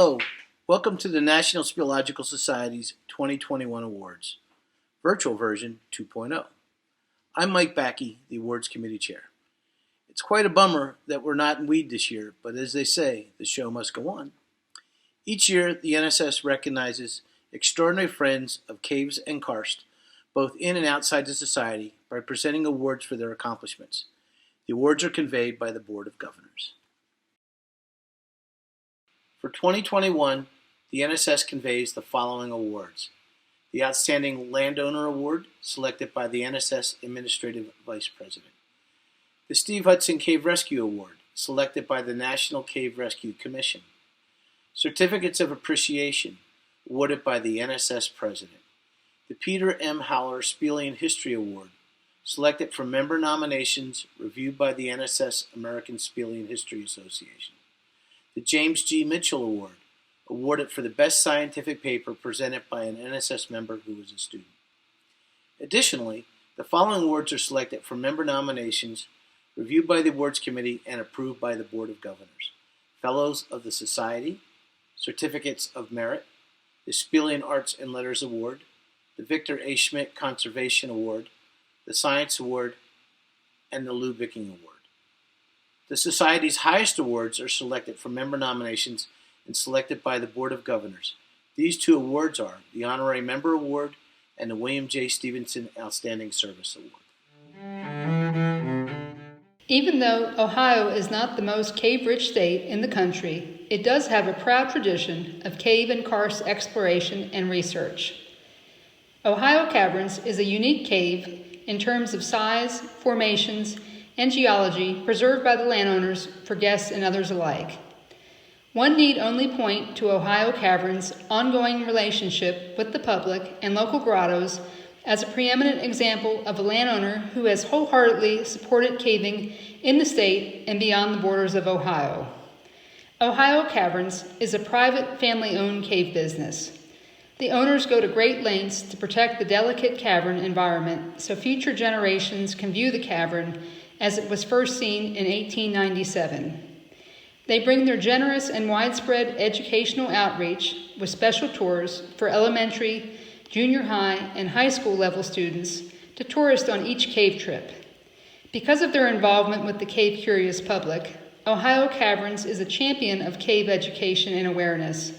Hello, welcome to the National Speleological Society's 2021 Awards, virtual version 2.0. I'm Mike Backe, the Awards Committee Chair. It's quite a bummer that we're not in Weed this year, but as they say, the show must go on. Each year, the NSS recognizes extraordinary friends of caves and karst, both in and outside the Society, by presenting awards for their accomplishments. The awards are conveyed by the Board of Governors. For 2021, the NSS conveys the following awards. The Outstanding Landowner Award, selected by the NSS Administrative Vice President. The Steve Hudson Cave Rescue Award, selected by the National Cave Rescue Commission. Certificates of Appreciation, awarded by the NSS President. The Peter M. Howler Spelean History Award, selected from member nominations reviewed by the NSS American Spelean History Association. The James G. Mitchell Award, awarded for the best scientific paper presented by an NSS member who was a student. Additionally, the following awards are selected from member nominations reviewed by the Awards Committee and approved by the Board of Governors. Fellows of the Society, Certificates of Merit, the Spelean Arts and Letters Award, the Victor A. Schmidt Conservation Award, the Science Award, and the Lou Bicking Award. The Society's highest awards are selected from member nominations and selected by the Board of Governors. These two awards are the Honorary Member Award and the William J. Stevenson Outstanding Service Award. Even though Ohio is not the most cave-rich state in the country, it does have a proud tradition of cave and karst exploration and research. Ohio Caverns is a unique cave in terms of size, formations, and geology preserved by the landowners for guests and others alike. One need only point to Ohio Caverns' ongoing relationship with the public and local grottos as a preeminent example of a landowner who has wholeheartedly supported caving in the state and beyond the borders of Ohio. Ohio Caverns is a private family-owned cave business. The owners go to great lengths to protect the delicate cavern environment so future generations can view the cavern as it was first seen in 1897. They bring their generous and widespread educational outreach with special tours for elementary, junior high, and high school level students to tourists on each cave trip. Because of their involvement with the cave-curious public, Ohio Caverns is a champion of cave education and awareness,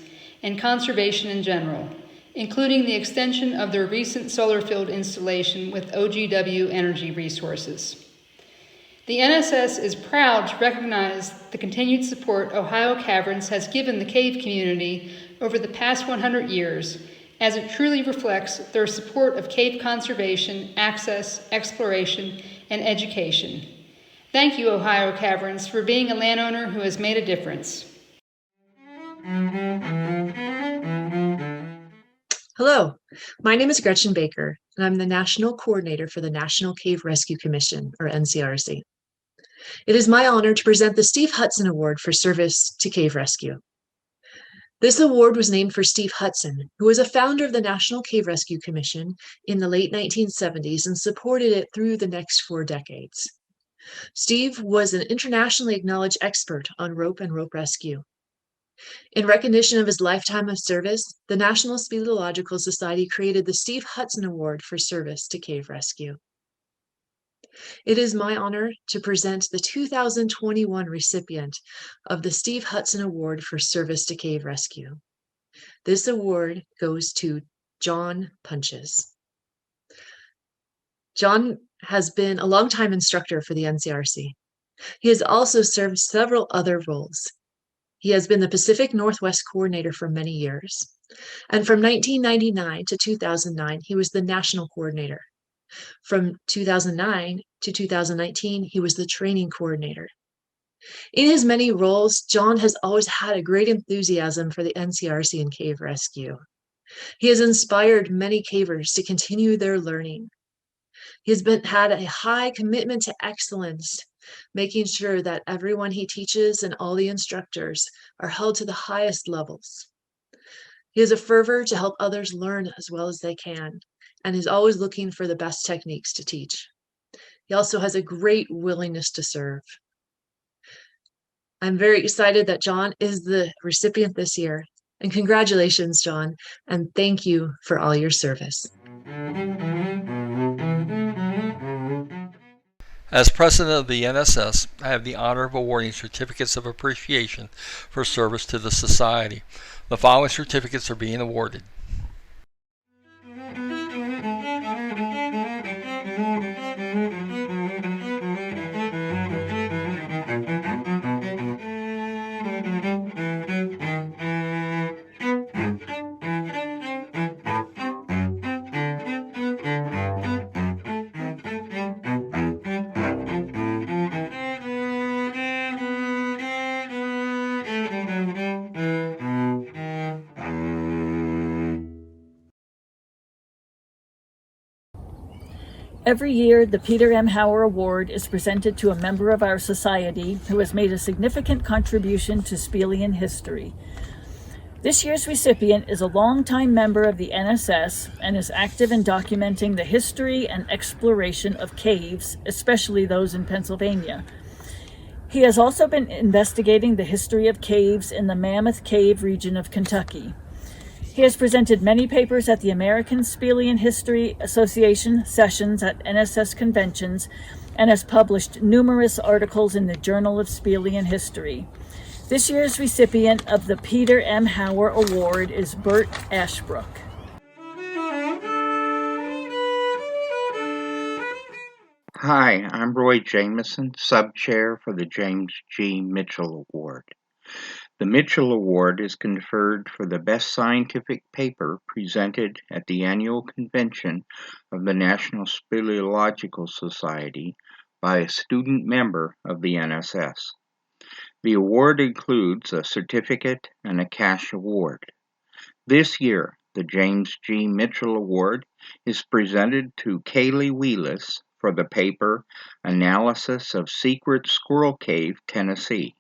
and conservation in general, including the extension of their recent solar field installation with OGW Energy Resources. The NSS is proud to recognize the continued support Ohio Caverns has given the cave community over the past 100 years, as it truly reflects their support of cave conservation, access, exploration, and education. Thank you, Ohio Caverns, for being a landowner who has made a difference. Hello, my name is Gretchen Baker, and I'm the National Coordinator for the National Cave Rescue Commission, or NCRC. It is my honor to present the Steve Hudson Award for Service to Cave Rescue. This award was named for Steve Hudson, who was a founder of the National Cave Rescue Commission in the late 1970s and supported it through the next 4 decades. Steve was an internationally acknowledged expert on rope and rope rescue. In recognition of his lifetime of service, the National Speleological Society created the Steve Hudson Award for Service to Cave Rescue. It is my honor to present the 2021 recipient of the Steve Hudson Award for Service to Cave Rescue. This award goes to John Punches. John has been a longtime instructor for the NCRC. He has also served several other roles. He has been the Pacific Northwest Coordinator for many years. And from 1999 to 2009, he was the National Coordinator. From 2009 to 2019, he was the Training Coordinator. In his many roles, John has always had a great enthusiasm for the NCRC and cave rescue. He has inspired many cavers to continue their learning. He has had a high commitment to excellence, making sure that everyone he teaches and all the instructors are held to the highest levels. He has a fervor to help others learn as well as they can, and is always looking for the best techniques to teach. He also has a great willingness to serve. I'm very excited that John is the recipient this year, And congratulations, John, and thank you for all your service. As president of the NSS, I have the honor of awarding certificates of appreciation for service to the Society. The following certificates are being awarded. Every year, the Peter M. Hauer Award is presented to a member of our society who has made a significant contribution to Spielian history. This year's recipient is a longtime member of the NSS and is active in documenting the history and exploration of caves, especially those in Pennsylvania. He has also been investigating the history of caves in the Mammoth Cave region of Kentucky. He has presented many papers at the American Spielian History Association sessions at NSS conventions and has published numerous articles in the Journal of Spielian History. This year's recipient of the Peter M. Hauer Award is Bert Ashbrook. Hi, I'm Roy Jameson, sub-chair for the James G. Mitchell Award. The Mitchell Award is conferred for the best scientific paper presented at the annual convention of the National Speleological Society by a student member of the NSS. The award includes a certificate and a cash award. This year, the James G. Mitchell Award is presented to Kaylee Wheelis for the paper Analysis of Secret Squirrel Cave, Tennessee,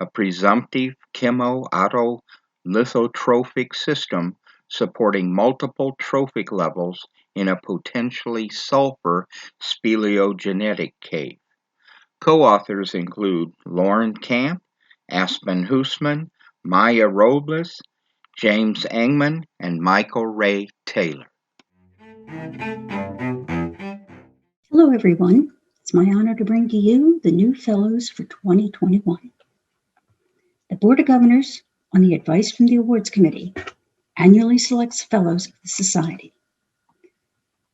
a presumptive chemo-autolithotrophic system supporting multiple trophic levels in a potentially sulfur speleogenetic cave. Co-authors include Lauren Camp, Aspen Hoosman, Maya Robles, James Engman, and Michael Ray Taylor. Hello, everyone. It's my honor to bring to you the new fellows for 2021. The Board of Governors, on the advice from the Awards Committee, annually selects fellows of the Society.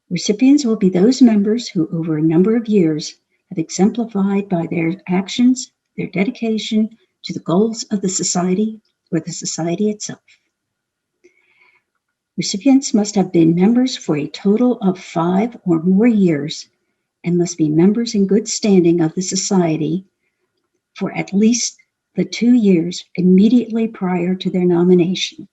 Recipients will be those members who, over a number of years, have exemplified by their actions, their dedication to the goals of the Society or the Society itself. Recipients must have been members for a total of 5 or more years and must be members in good standing of the Society for at least the 2 years immediately prior to their nomination.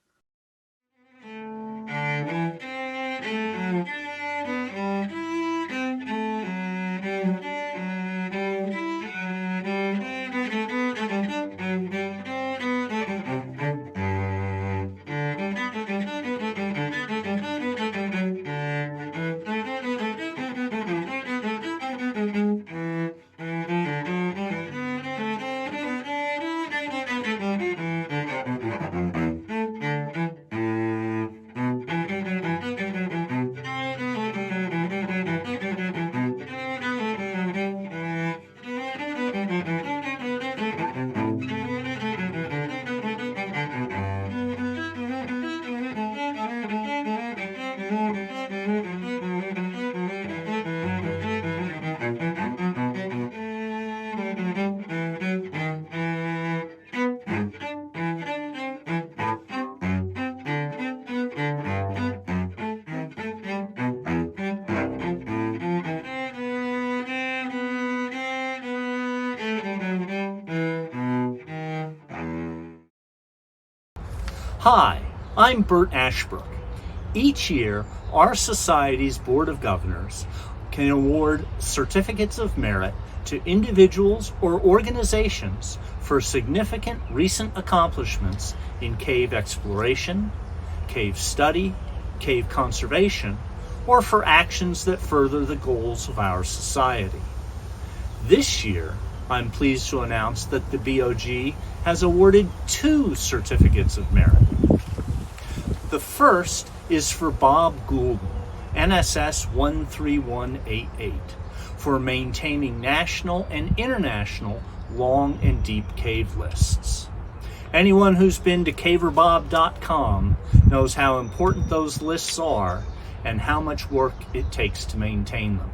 Hi, I'm Bert Ashbrook. Each year, our Society's Board of Governors can award certificates of merit to individuals or organizations for significant recent accomplishments in cave exploration, cave study, cave conservation, or for actions that further the goals of our society. This year, I'm pleased to announce that the BOG has awarded 2 certificates of merit. The first is for Bob Goulden, NSS 13188, for maintaining national and international long and deep cave lists. Anyone who's been to caverbob.com knows how important those lists are and how much work it takes to maintain them.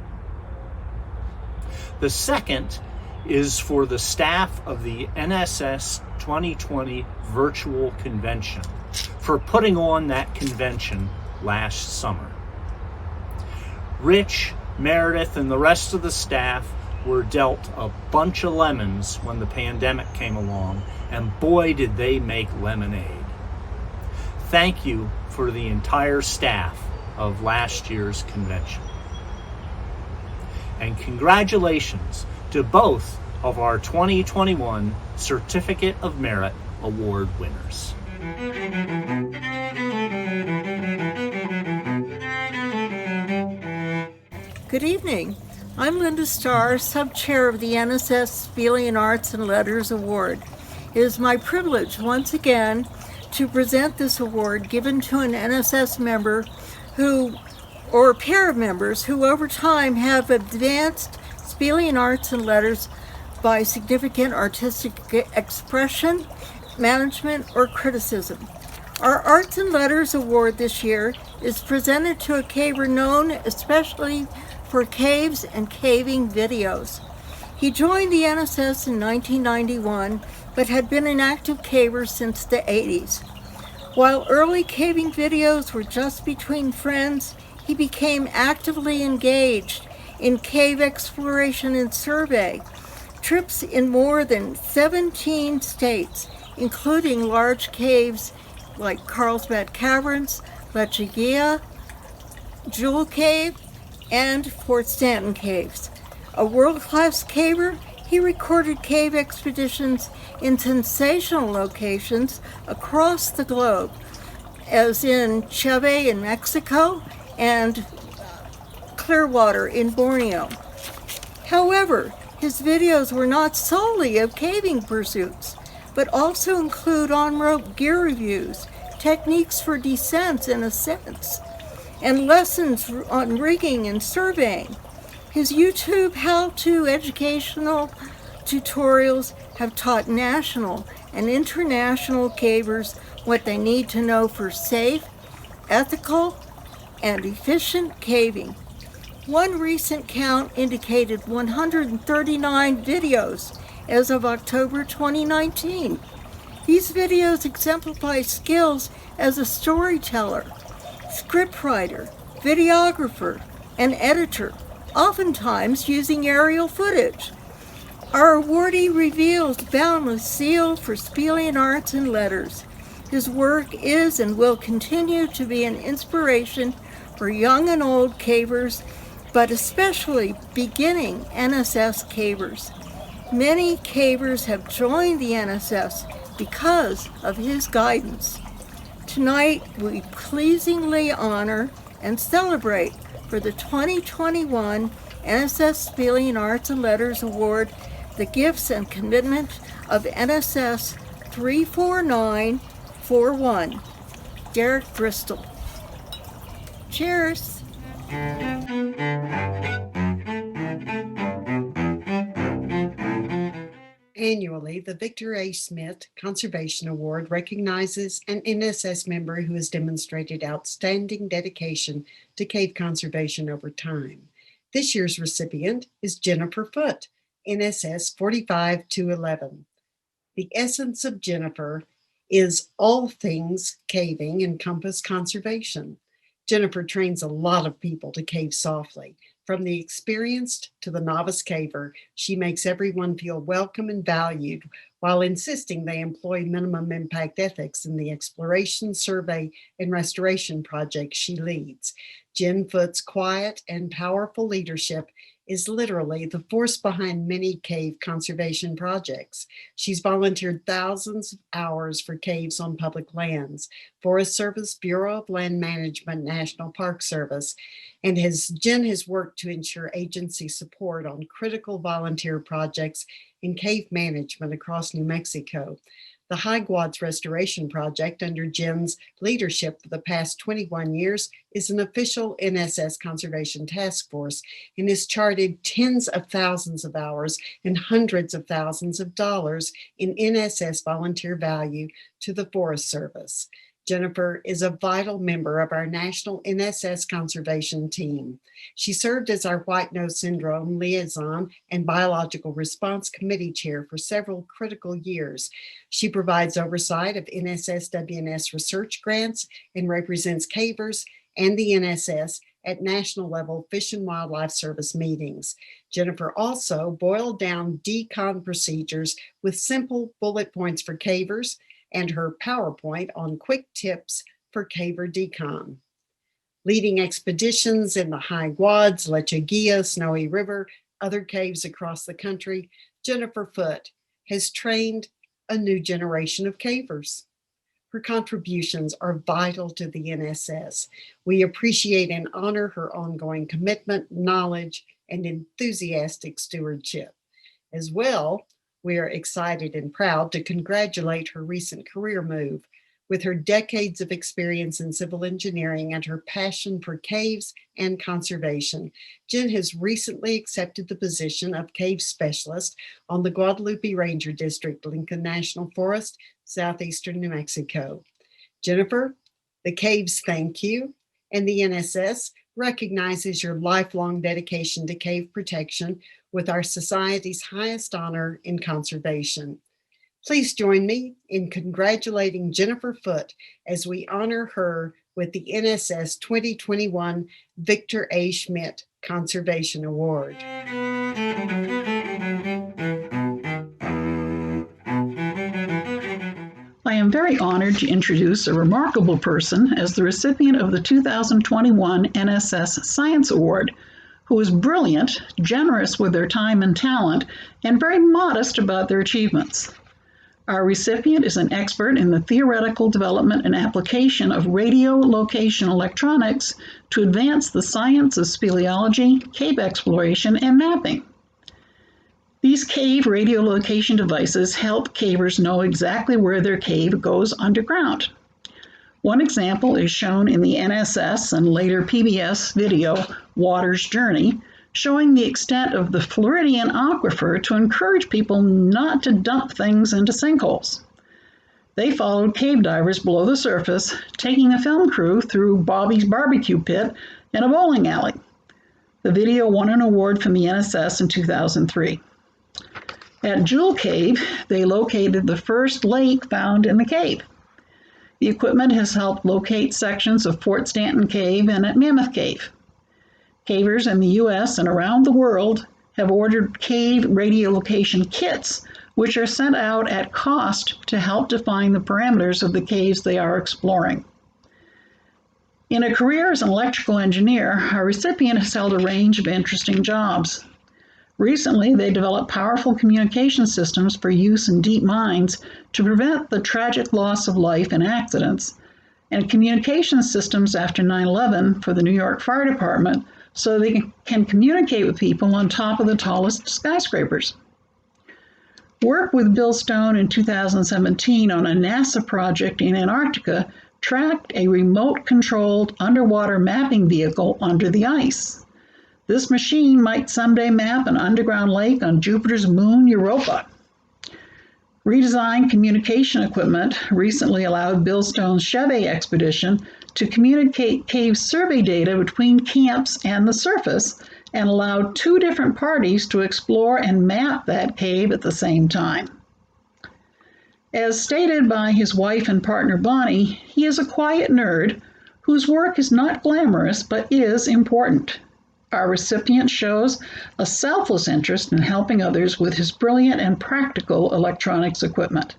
The second is for the staff of the NSS 2020 virtual convention for putting on that convention last summer. Rich, Meredith, and the rest of the staff were dealt a bunch of lemons when the pandemic came along, and boy did they make lemonade. Thank you for the entire staff of last year's convention. And congratulations to both of our 2021 Certificate of Merit Award winners. Good evening. I'm Linda Starr, Sub-Chair of the NSS Civilian Arts and Letters Award. It is my privilege once again to present this award given to an NSS member or a pair of members who over time have advanced civilian arts and letters by significant artistic expression, management, or criticism. Our Arts and Letters Award this year is presented to a caver known especially for caves and caving videos. He joined the NSS in 1991, but had been an active caver since the 80s. While early caving videos were just between friends, he became actively engaged in cave exploration and survey, trips in more than 17 states, including large caves like Carlsbad Caverns, Lechuguilla, Jewel Cave, and Fort Stanton Caves. A world-class caver, he recorded cave expeditions in sensational locations across the globe, as in Cheve in Mexico and Clearwater in Borneo. However, his videos were not solely of caving pursuits, but also include on-rope gear reviews, techniques for descents and ascents, and lessons on rigging and surveying. His YouTube how-to educational tutorials have taught national and international cavers what they need to know for safe, ethical, and efficient caving. One recent count indicated 139 videos as of October 2019. These videos exemplify skills as a storyteller, scriptwriter, videographer, and editor, oftentimes using aerial footage. Our awardee reveals boundless zeal for civilian arts and letters. His work is and will continue to be an inspiration for young and old cavers, but especially beginning NSS cavers. Many cavers have joined the NSS because of his guidance. Tonight, we pleasingly honor and celebrate for the 2021 NSS Civilian Arts and Letters Award the gifts and commitment of NSS 34941, Derek Bristol. Cheers. Annually, the Victor A. Smith Conservation Award recognizes an NSS member who has demonstrated outstanding dedication to cave conservation over time. This year's recipient is Jennifer Foote, NSS 45211. The essence of Jennifer is all things caving encompass conservation. Jennifer trains a lot of people to cave softly. From the experienced to the novice caver, she makes everyone feel welcome and valued while insisting they employ minimum impact ethics in the exploration, survey, and restoration projects she leads. Jen Foote's quiet and powerful leadership is literally the force behind many cave conservation projects. She's volunteered thousands of hours for caves on public lands, Forest Service, Bureau of Land Management, National Park Service, and Jen has worked to ensure agency support on critical volunteer projects in cave management across New Mexico. The High Guads Restoration Project, under Jen's leadership for the past 21 years, is an official NSS conservation task force and has charted tens of thousands of hours and hundreds of thousands of dollars in NSS volunteer value to the Forest Service. Jennifer is a vital member of our national NSS conservation team. She served as our White Nose Syndrome liaison and Biological Response Committee chair for several critical years. She provides oversight of NSS WNS research grants and represents cavers and the NSS at national level Fish and Wildlife Service meetings. Jennifer also boiled down decon procedures with simple bullet points for cavers and her PowerPoint on quick tips for caver decon. Leading expeditions in the High Guads, Lechuguilla, Snowy River, other caves across the country, Jennifer Foote has trained a new generation of cavers. Her contributions are vital to the NSS. We appreciate and honor her ongoing commitment, knowledge, and enthusiastic stewardship. As well, we are excited and proud to congratulate her recent career move. With her decades of experience in civil engineering and her passion for caves and conservation, Jen has recently accepted the position of cave specialist on the Guadalupe Ranger District, Lincoln National Forest, southeastern New Mexico. Jennifer, the caves thank you, and the NSS recognizes your lifelong dedication to cave protection with our society's highest honor in conservation. Please join me in congratulating Jennifer Foote as we honor her with the NSS 2021 Victor A. Schmidt Conservation Award. I am very honored to introduce a remarkable person as the recipient of the 2021 NSS Science Award, who is brilliant, generous with their time and talent, and very modest about their achievements. Our recipient is an expert in the theoretical development and application of radiolocation electronics to advance the science of speleology, cave exploration, and mapping. These cave radiolocation devices help cavers know exactly where their cave goes underground. One example is shown in the NSS and later PBS video, Water's Journey, showing the extent of the Floridian aquifer to encourage people not to dump things into sinkholes. They followed cave divers below the surface, taking a film crew through Bobby's barbecue pit and a bowling alley. The video won an award from the NSS in 2003. At Jewel Cave, they located the first lake found in the cave. The equipment has helped locate sections of Fort Stanton Cave and at Mammoth Cave. Cavers in the U.S. and around the world have ordered cave radiolocation kits, which are sent out at cost to help define the parameters of the caves they are exploring. In a career as an electrical engineer, our recipient has held a range of interesting jobs. Recently, they developed powerful communication systems for use in deep mines to prevent the tragic loss of life in accidents, and communication systems after 9/11 for the New York Fire Department so they can communicate with people on top of the tallest skyscrapers. Work with Bill Stone in 2017 on a NASA project in Antarctica tracked a remote-controlled underwater mapping vehicle under the ice. This machine might someday map an underground lake on Jupiter's moon Europa. Redesigned communication equipment recently allowed Bill Stone's Chevy expedition to communicate cave survey data between camps and the surface and allowed two different parties to explore and map that cave at the same time. As stated by his wife and partner Bonnie, he is a quiet nerd whose work is not glamorous but is important. Our recipient shows a selfless interest in helping others with his brilliant and practical electronics equipment.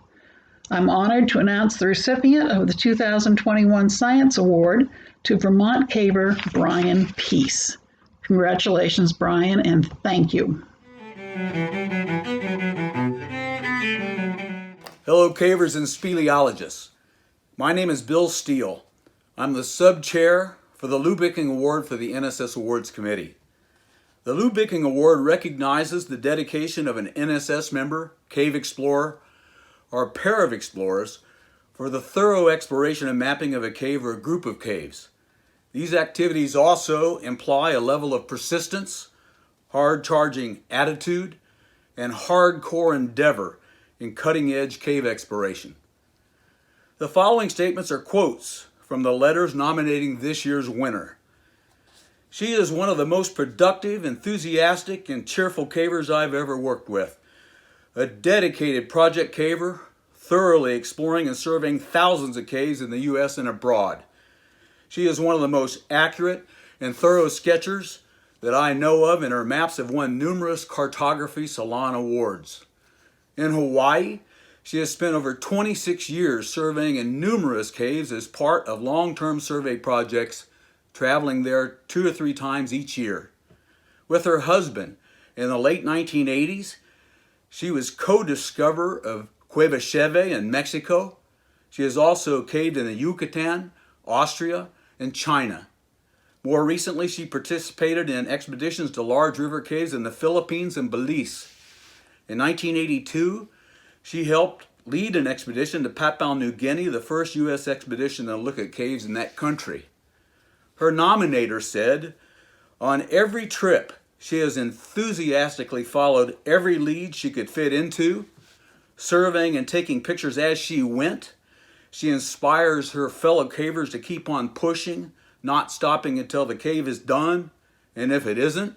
I'm honored to announce the recipient of the 2021 Science Award to Vermont caver Brian Peace. Congratulations, Brian, and thank you. Hello, cavers and speleologists. My name is Bill Steele. I'm the sub-chair for the Lou Bicking Award for the NSS Awards Committee. The Lou Bicking Award recognizes the dedication of an NSS member, cave explorer, or a pair of explorers for the thorough exploration and mapping of a cave or a group of caves. These activities also imply a level of persistence, hard-charging attitude, and hardcore endeavor in cutting-edge cave exploration. The following statements are quotes from the letters nominating this year's winner. She is one of the most productive, enthusiastic, and cheerful cavers I've ever worked with. A dedicated project caver, thoroughly exploring and surveying thousands of caves in the U.S. and abroad. She is one of the most accurate and thorough sketchers that I know of, and her maps have won numerous cartography salon awards. In Hawaii, she has spent over 26 years surveying in numerous caves as part of long-term survey projects, traveling there 2 to 3 times each year. With her husband, in the late 1980s, she was co-discoverer of Cueva Cheve in Mexico. She has also caved in the Yucatan, Austria, and China. More recently, she participated in expeditions to large river caves in the Philippines and Belize. In 1982, she helped lead an expedition to Papua New Guinea, the first U.S. expedition to look at caves in that country. Her nominator said, "On every trip, she has enthusiastically followed every lead she could fit into, surveying and taking pictures as she went. She inspires her fellow cavers to keep on pushing, not stopping until the cave is done, and if it isn't,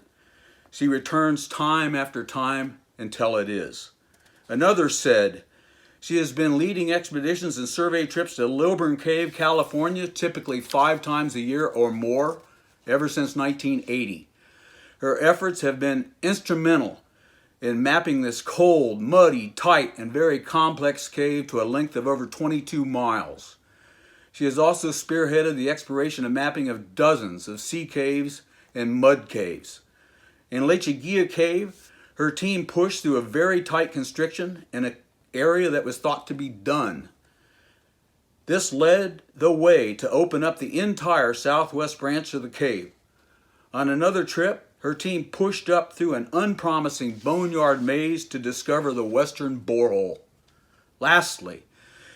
she returns time after time until it is." Another said, "She has been leading expeditions and survey trips to Lilburn Cave, California, typically 5 times a year or more, ever since 1980. Her efforts have been instrumental in mapping this cold, muddy, tight, and very complex cave to a length of over 22 miles. She has also spearheaded the exploration and mapping of dozens of sea caves and mud caves. In Lechuguilla Cave, her team pushed through a very tight constriction in an area that was thought to be done. This led the way to open up the entire southwest branch of the cave. On another trip, her team pushed up through an unpromising boneyard maze to discover the western borehole. Lastly,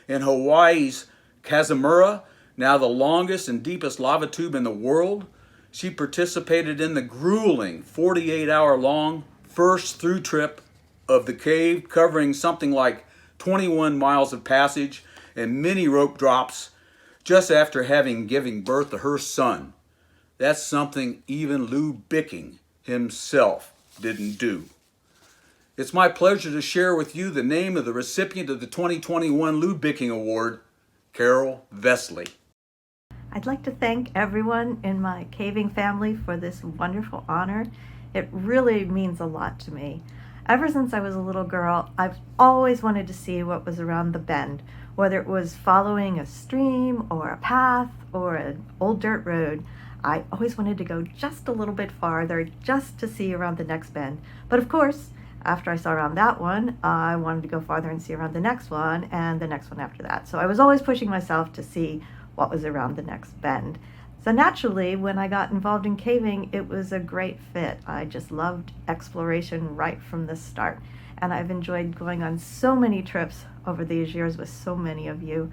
in Hawaii's Kazumura, now the longest and deepest lava tube in the world, she participated in the grueling 48-hour-long first through trip of the cave, covering something like 21 miles of passage and many rope drops just after having given birth to her son. That's something even Lou Bicking himself didn't do. It's my pleasure to share with you the name of the recipient of the 2021 Lou Bicking Award, Carol Vesley. I'd like to thank everyone in my caving family for this wonderful honor. It really means a lot to me. Ever since I was a little girl, I've always wanted to see what was around the bend, whether it was following a stream or a path or an old dirt road. I always wanted to go just a little bit farther just to see around the next bend. But of course, after I saw around that one, I wanted to go farther and see around the next one and the next one after that. So I was always pushing myself to see what was around the next bend. So naturally, when I got involved in caving, it was a great fit. I just loved exploration right from the start. And I've enjoyed going on so many trips over these years with so many of you.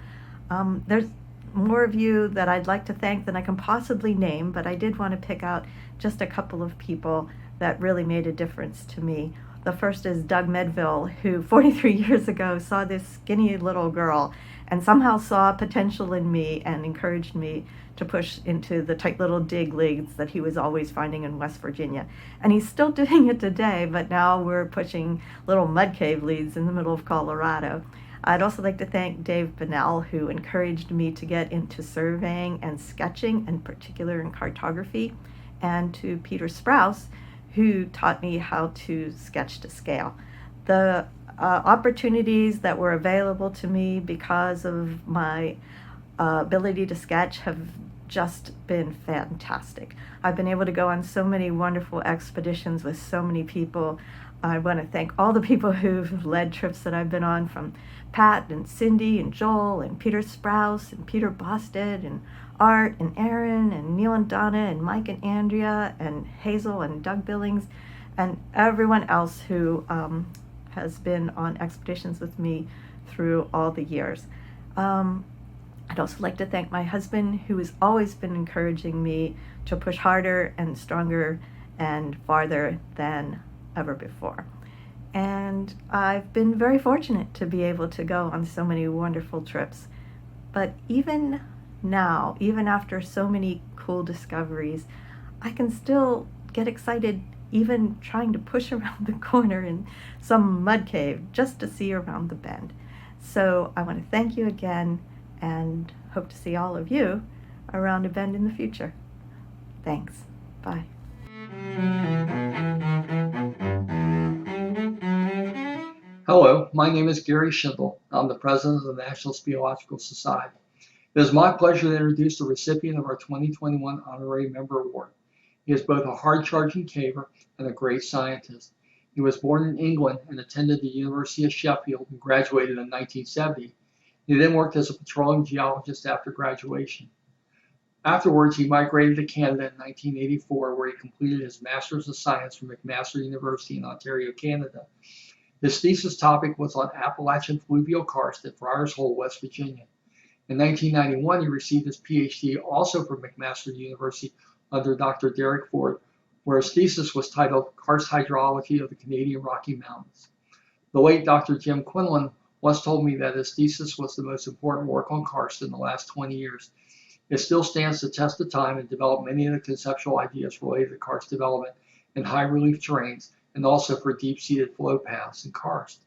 There's more of you that I'd like to thank than I can possibly name, but I did want to pick out just a couple of people that really made a difference to me. The first is Doug Medville, who 43 years ago saw this skinny little girl and somehow saw potential in me and encouraged me to push into the tight little dig leads that he was always finding in West Virginia. And he's still doing it today, but now we're pushing little mud cave leads in the middle of Colorado. I'd also like to thank Dave Bunnell, who encouraged me to get into surveying and sketching, in particular in cartography, and to Peter Sprouse, who taught me how to sketch to scale. The opportunities that were available to me because of my ability to sketch have just been fantastic. I've been able to go on so many wonderful expeditions with so many people. I want to thank all the people who've led trips that I've been on, from Pat and Cindy and Joel and Peter Sprouse and Peter Bosted and Art and Aaron and Neil and Donna and Mike and Andrea and Hazel and Doug Billings and everyone else who has been on expeditions with me through all the years. I'd also like to thank my husband, who has always been encouraging me to push harder and stronger and farther than ever before. And I've been very fortunate to be able to go on so many wonderful trips. But even now, even after so many cool discoveries, I can still get excited even trying to push around the corner in some mud cave just to see around the bend. So I want to thank you again and hope to see all of you around a bend in the future. Thanks. Bye. Hello, my name is Gary Schindel. I'm the president of the National Speleological Society. It is my pleasure to introduce the recipient of our 2021 Honorary Member Award. He is both a hard-charging caver and a great scientist. He was born in England and attended the University of Sheffield and graduated in 1970. He then worked as a petroleum geologist after graduation. Afterwards, he migrated to Canada in 1984, where he completed his Master's of Science from McMaster University in Ontario, Canada. His thesis topic was on Appalachian fluvial karst at Friars Hole, West Virginia. In 1991, he received his PhD also from McMaster University under Dr. Derek Ford, where his thesis was titled Karst Hydrology of the Canadian Rocky Mountains. The late Dr. Jim Quinlan once told me that his thesis was the most important work on karst in the last 20 years. It still stands the test of time and developed many of the conceptual ideas related to karst development in high relief terrains and also for deep-seated flow paths in karst.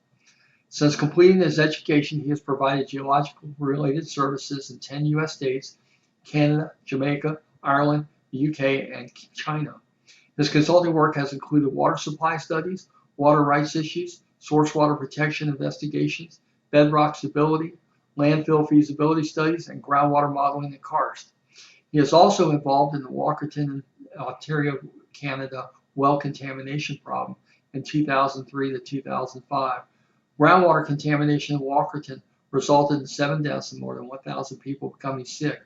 Since completing his education, he has provided geological-related services in 10 U.S. states, Canada, Jamaica, Ireland, the UK, and China. His consulting work has included water supply studies, water rights issues, source water protection investigations, bedrock stability, landfill feasibility studies, and groundwater modeling in karst. He is also involved in the Walkerton, Ontario, Canada well contamination problem in 2003 to 2005. Groundwater contamination in Walkerton resulted in 7 deaths and more than 1,000 people becoming sick.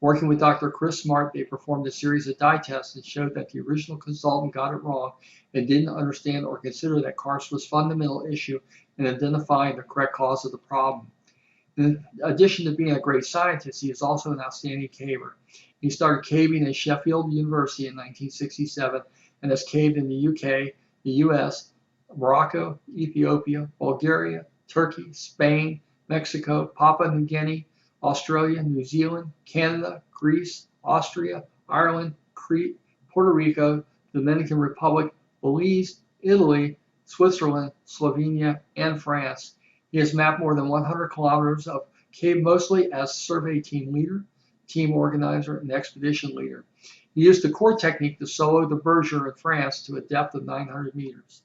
Working with Dr. Chris Smart, they performed a series of dye tests and showed that the original consultant got it wrong and didn't understand or consider that karst was a fundamental issue in identifying the correct cause of the problem. In addition to being a great scientist, he is also an outstanding caver. He started caving at Sheffield University in 1967 and has caved in the UK, the US, Morocco, Ethiopia, Bulgaria, Turkey, Spain, Mexico, Papua New Guinea, Australia, New Zealand, Canada, Greece, Austria, Ireland, Crete, Puerto Rico, Dominican Republic, Belize, Italy, Switzerland, Slovenia, and France. He has mapped more than 100 kilometers of cave, mostly as survey team leader, team organizer, and expedition leader. He used the core technique to solo the Berger in France to a depth of 900 meters.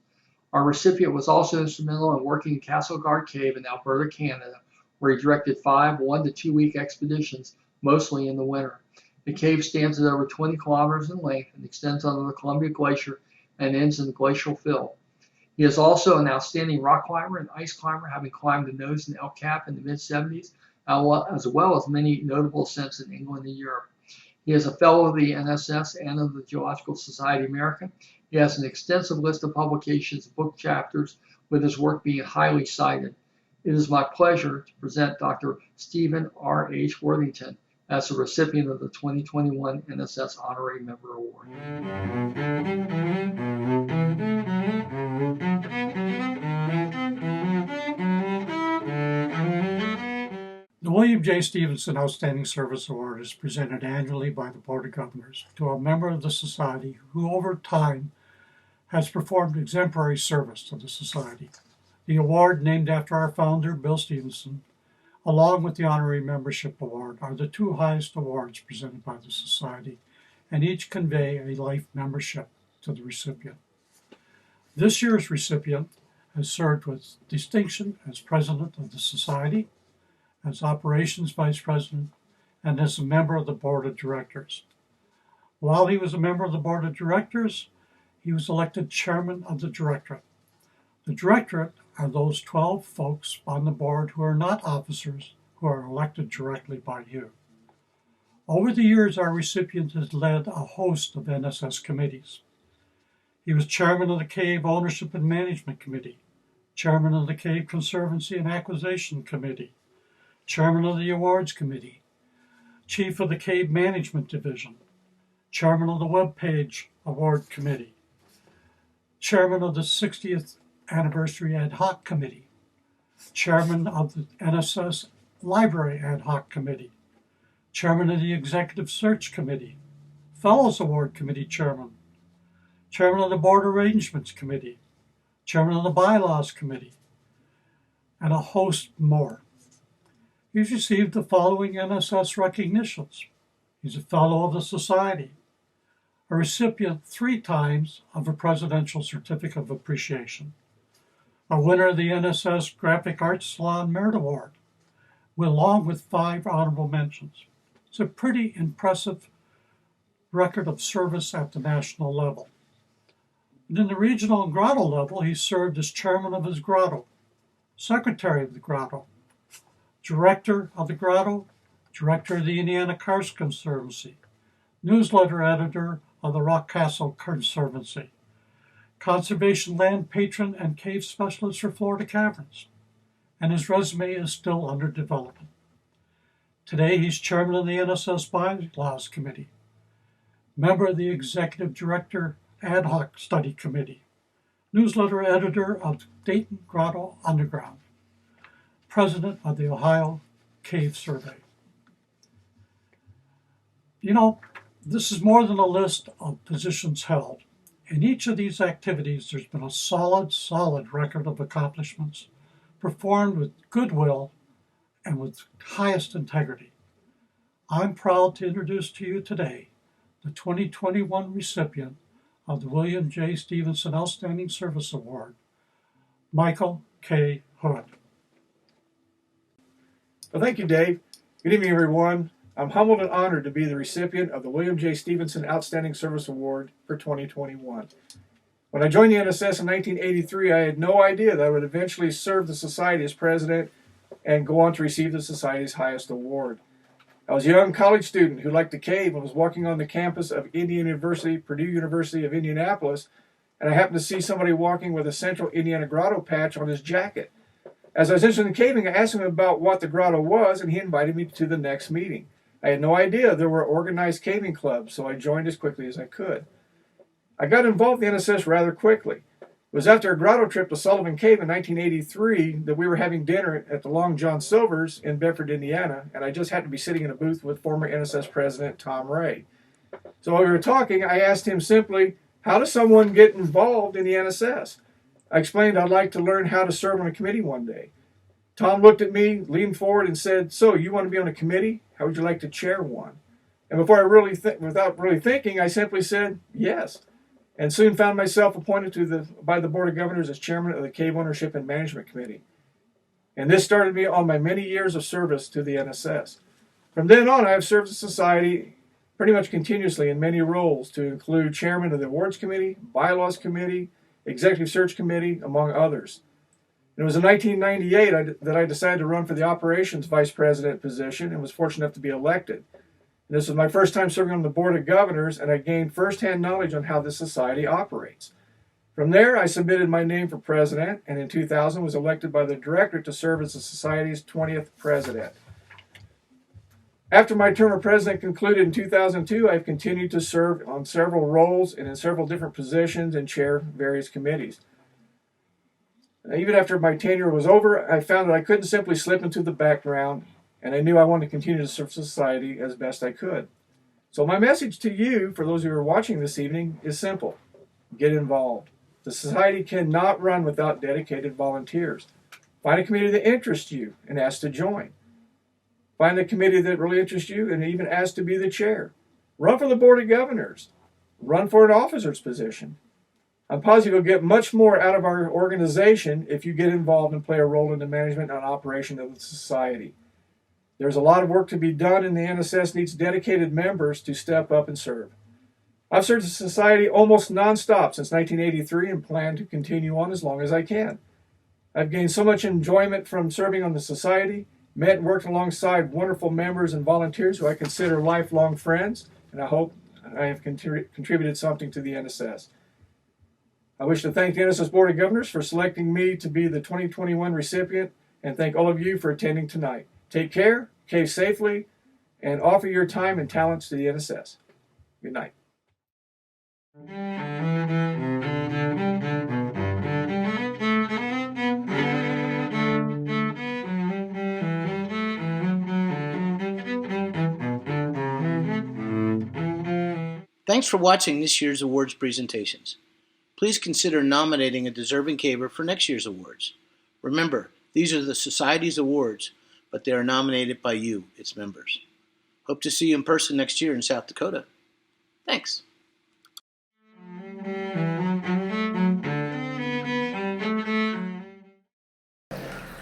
Our recipient was also instrumental in working in Castleguard Cave in Alberta, Canada, where he directed 5 1 to 2 week expeditions, mostly in the winter. The cave stands at over 20 kilometers in length and extends under the Columbia Glacier and ends in the glacial fill. He is also an outstanding rock climber and ice climber, having climbed the Nose and El Cap in the mid-70s, as well as many notable ascents in England and Europe. He is a fellow of the NSS and of the Geological Society of America. He has an extensive list of publications and book chapters, with his work being highly cited. It is my pleasure to present Dr. Stephen R. H. Worthington as the recipient of the 2021 NSS Honorary Member Award. The William J. Stevenson Outstanding Service Award is presented annually by the Board of Governors to a member of the Society who over time has performed exemplary service to the Society. The award, named after our founder, Bill Stevenson, along with the Honorary Membership Award, are the two highest awards presented by the Society, and each convey a life membership to the recipient. This year's recipient has served with distinction as President of the Society, as Operations Vice President, and as a member of the Board of Directors. While he was a member of the Board of Directors, he was elected Chairman of the Directorate. The Directorate are those 12 folks on the board who are not officers who are elected directly by you. Over the years, our recipient has led a host of NSS committees. He was Chairman of the Cave Ownership and Management Committee, Chairman of the Cave Conservancy and Acquisition Committee, Chairman of the Awards Committee, Chief of the Cave Management Division, Chairman of the Web Page Award Committee, Chairman of the 60th Anniversary Ad Hoc Committee, Chairman of the NSS Library Ad Hoc Committee, Chairman of the Executive Search Committee, Fellows Award Committee Chairman, Chairman of the Board Arrangements Committee, Chairman of the Bylaws Committee, and a host more. He's received the following NSS recognitions. He's a Fellow of the Society, a recipient 3 times of a Presidential Certificate of Appreciation, a winner of the NSS Graphic Arts Salon Merit Award, along with 5 honorable mentions. It's a pretty impressive record of service at the national level. And in the regional and grotto level, he served as chairman of his grotto, secretary of the grotto, director of the grotto, director of the Indiana Karst Conservancy, newsletter editor of the Rock Castle Conservancy, conservation land patron and cave specialist for Florida Caverns, and his resume is still under development. Today, he's chairman of the NSS Bylaws Committee, member of the Executive Director Ad Hoc Study Committee, newsletter editor of Dayton Grotto Underground, president of the Ohio Cave Survey. You know, this is more than a list of positions held. In each of these activities, there's been a solid record of accomplishments performed with goodwill and with highest integrity. I'm proud to introduce to you today the 2021 recipient of the William J. Stevenson Outstanding Service Award, Michael K. Hood. Well, thank you, Dave. Good evening, everyone. I'm humbled and honored to be the recipient of the William J. Stevenson Outstanding Service Award for 2021. When I joined the NSS in 1983, I had no idea that I would eventually serve the Society as president and go on to receive the Society's highest award. I was a young college student who liked to cave and was walking on the campus of Indiana University, Purdue University of Indianapolis, and I happened to see somebody walking with a Central Indiana Grotto patch on his jacket. As I was interested in caving, I asked him about what the grotto was, and he invited me to the next meeting. I had no idea there were organized caving clubs, so I joined as quickly as I could. I got involved in the NSS rather quickly. It was after a grotto trip to Sullivan Cave in 1983 that we were having dinner at the Long John Silver's in Bedford, Indiana, and I just happened to be sitting in a booth with former NSS President Tom Ray. So while we were talking, I asked him simply, how does someone get involved in the NSS? I explained I'd like to learn how to serve on a committee one day. Tom looked at me, leaned forward, and said, so you want to be on a committee? How would you like to chair one? And without really thinking, I simply said, yes. And soon found myself appointed by the Board of Governors as chairman of the Cave Ownership and Management Committee. And this started me on my many years of service to the NSS. From then on, I have served the Society pretty much continuously in many roles, to include chairman of the Awards Committee, Bylaws Committee, Executive Search Committee, among others. And it was in 1998 that I decided to run for the Operations Vice President position and was fortunate enough to be elected. And this was my first time serving on the Board of Governors, and I gained firsthand knowledge on how the Society operates. From there, I submitted my name for president, and in 2000 was elected by the director to serve as the Society's 20th president. After my term of president concluded in 2002, I've continued to serve on several roles and in several different positions and chair various committees. Even after my tenure was over, I found that I couldn't simply slip into the background, and I knew I wanted to continue to serve society as best I could. So my message to you, for those who are watching this evening, is simple. Get involved. The Society cannot run without dedicated volunteers. Find a committee that interests you and ask to join. Find a committee that really interests you and even ask to be the chair. Run for the Board of Governors. Run for an officer's position. I'm positive you'll get much more out of our organization if you get involved and play a role in the management and operation of the Society. There's a lot of work to be done, and the NSS needs dedicated members to step up and serve. I've served the Society almost nonstop since 1983 and plan to continue on as long as I can. I've gained so much enjoyment from serving on the Society, met and worked alongside wonderful members and volunteers who I consider lifelong friends, and I hope I have contributed something to the NSS. I wish to thank the NSS Board of Governors for selecting me to be the 2021 recipient, and thank all of you for attending tonight. Take care, cave safely, and offer your time and talents to the NSS. Good night. Thanks for watching this year's awards presentations. Please consider nominating a deserving caver for next year's awards. Remember, these are the Society's awards, but they are nominated by you, its members. Hope to see you in person next year in South Dakota. Thanks.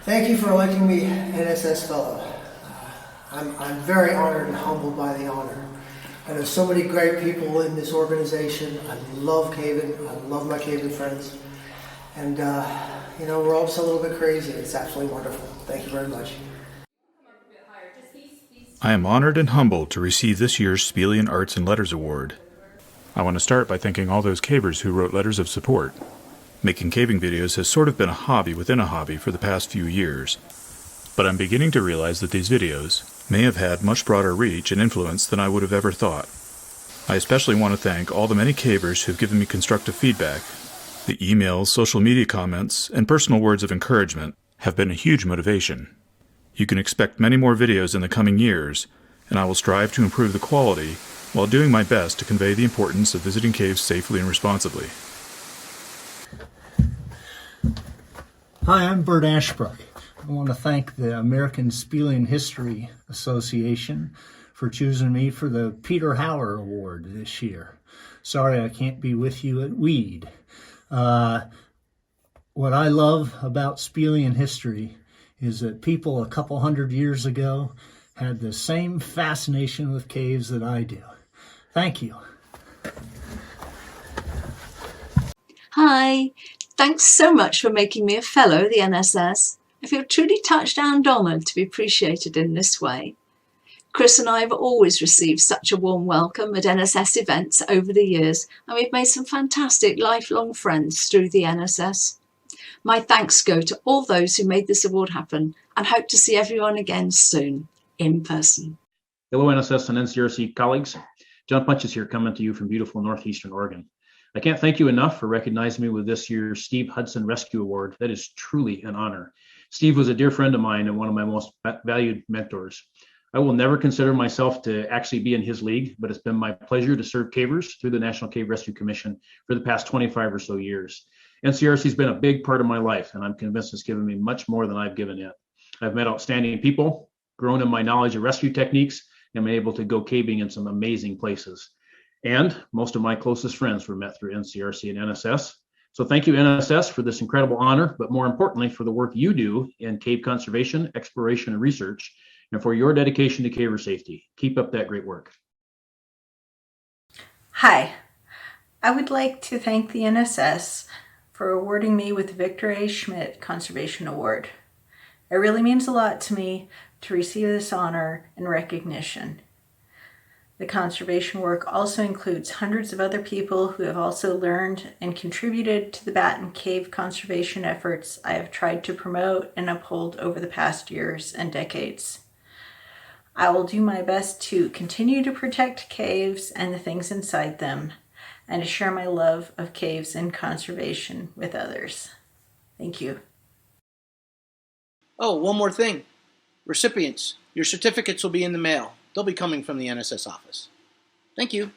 Thank you for electing me NSS Fellow. I'm very honored and humbled by the honor. I know so many great people in this organization. I love caving. I love my caving friends. And, we're all just a little bit crazy. It's absolutely wonderful. Thank you very much. I am honored and humbled to receive this year's Spielian Arts and Letters Award. I want to start by thanking all those cavers who wrote letters of support. Making caving videos has sort of been a hobby within a hobby for the past few years, but I'm beginning to realize that these videos may have had much broader reach and influence than I would have ever thought. I especially want to thank all the many cavers who've given me constructive feedback. The emails, social media comments, and personal words of encouragement have been a huge motivation. You can expect many more videos in the coming years, and I will strive to improve the quality while doing my best to convey the importance of visiting caves safely and responsibly. Hi, I'm Bert Ashbrook. I want to thank the American Spielian History Association for choosing me for the Peter Hauer Award this year. Sorry I can't be with you at Weed. What I love about Spielian history is that people a couple hundred years ago had the same fascination with caves that I do. Thank you. Hi, thanks so much for making me a fellow of the NSS. I feel truly touched and honoured to be appreciated in this way. Chris and I have always received such a warm welcome at NSS events over the years, and we've made some fantastic lifelong friends through the NSS. My thanks go to all those who made this award happen, and hope to see everyone again soon, in person. Hello, NSS and NCRC colleagues. John Punches here, coming to you from beautiful northeastern Oregon. I can't thank you enough for recognizing me with this year's Steve Hudson Rescue Award. That is truly an honor. Steve was a dear friend of mine and one of my most valued mentors. I will never consider myself to actually be in his league, but it's been my pleasure to serve cavers through the National Cave Rescue Commission for the past 25 or so years. NCRC has been a big part of my life, and I'm convinced it's given me much more than I've given it. I've met outstanding people, grown in my knowledge of rescue techniques, and been able to go caving in some amazing places. And most of my closest friends were met through NCRC and NSS. So thank you, NSS, for this incredible honor, but more importantly, for the work you do in cave conservation, exploration, and research, and for your dedication to caver safety. Keep up that great work. Hi, I would like to thank the NSS for awarding me with the Victor A. Schmidt Conservation Award. It really means a lot to me to receive this honor and recognition. The conservation work also includes hundreds of other people who have also learned and contributed to the Batten Cave conservation efforts I have tried to promote and uphold over the past years and decades. I will do my best to continue to protect caves and the things inside them, and to share my love of caves and conservation with others. Thank you. Oh, one more thing. Recipients, your certificates will be in the mail. They'll be coming from the NSS office. Thank you.